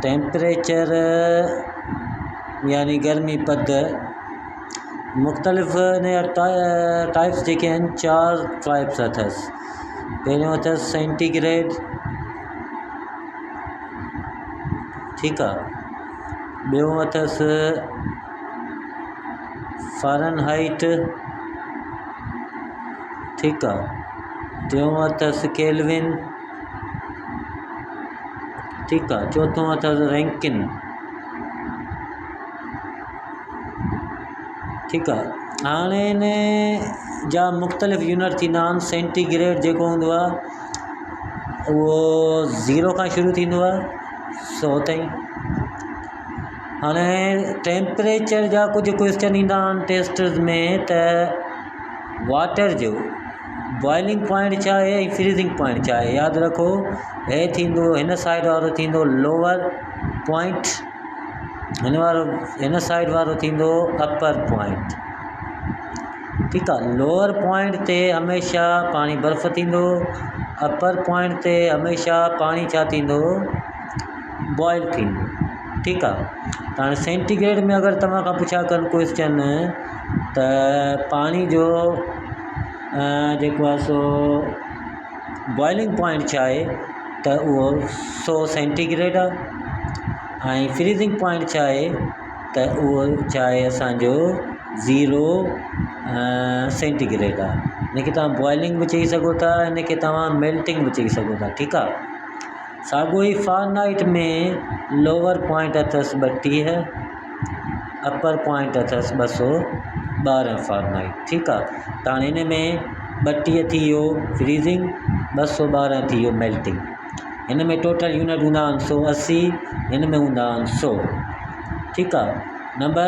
Temperature यानी गर्मी पद मुख़्तलिफ़ टाइप्स जेके आहिनि 4 टाइप्स अथसि। पहिरियों अथसि सेंटीग्रेड, ठीकु आहे। ॿियों अथसि फ़ारेनहाइट, ठीकु आहे। टियों अथसि केल्विन, ठीकु आहे। चौथों अथसि रैंकिन, ठीकु आहे। हाणे इन जा मुख़्तलिफ़ यूनिट थींदा आहिनि। सेंटीग्रेड जेको हूंदो आहे उहो 0 खां शुरू थींदो आहे 100 ताईं। हाणे टेम्परेचर जा कुझु क्वेश्चन ईंदा आहिनि टेस्ट्स में, त वाटर जो बॉइलिंग पॉइंट छा आहे ऐं फ्रीज़िंग पॉइंट छा आहे। यादि रखो, हे थींदो हिन साइड वारो थींदो लोअर पॉइंट, हिन साइड वारो थींदो अपर पॉइंट, ठीकु आहे। लोअर पॉइंट ते हमेशह पाणी बर्फ़ थींदो, अपर पॉइंट ते हमेशह पाणी छा थींदो, बॉइल थींदो, ठीकु आहे। त हाणे सेंटीग्रेड में अगरि तव्हां खां पुछा कनि क्वेश्चन त पाणी जो जेको आहे सो बॉइलिंग पॉइंट छा आहे, त उहो 100 सेंटीग्रेड आहे। ऐं फ्रीज़िंग पॉइंट छा आहे, त उहो छा आहे असांजो 0 सेंटीग्रेड आहे। इनखे तव्हां बॉइलिंग बि चई सघो था, इनखे तव्हां मेल्टिंग बि चई सघो था, ठीकु आहे। साॻियो ई फ़ारेनहाइट में लोअर पॉइंट अथसि 32, अपर पॉइंट अथसि 212 फ़ारेनहाइट, ठीकु आहे। त हाणे हिन में 32 थी वियो फ्रीज़िंग, 212 थी वियो मेल्टिंग। हिन में टोटल यूनिट हूंदा आहिनि 180, हिन में हूंदा आहिनि 100, ठीकु आहे। नंबर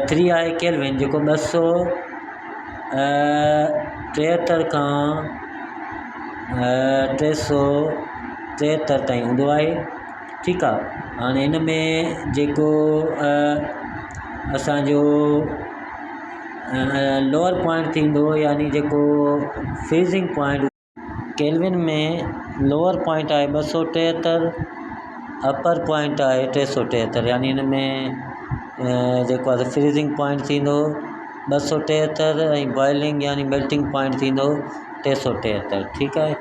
3 आहे केल्विन, जेको 273 खां 373 ताईं हूंदो आहे, ठीकु आहे। हाणे हिन में जेको असांजो लोअर पॉइंट थींदो, यानी जेको फ्रीज़िंग पॉइंट केल्विन में लोअर पॉइंट आहे 273, अपर पॉइंट आहे 373, यानी हिन में जेको आहे फ्रीज़िंग पॉइंट थींदो 273 ऐं बॉइलिंग यानी मेल्टिंग पॉइंट थींदो 373, ठीकु आहे।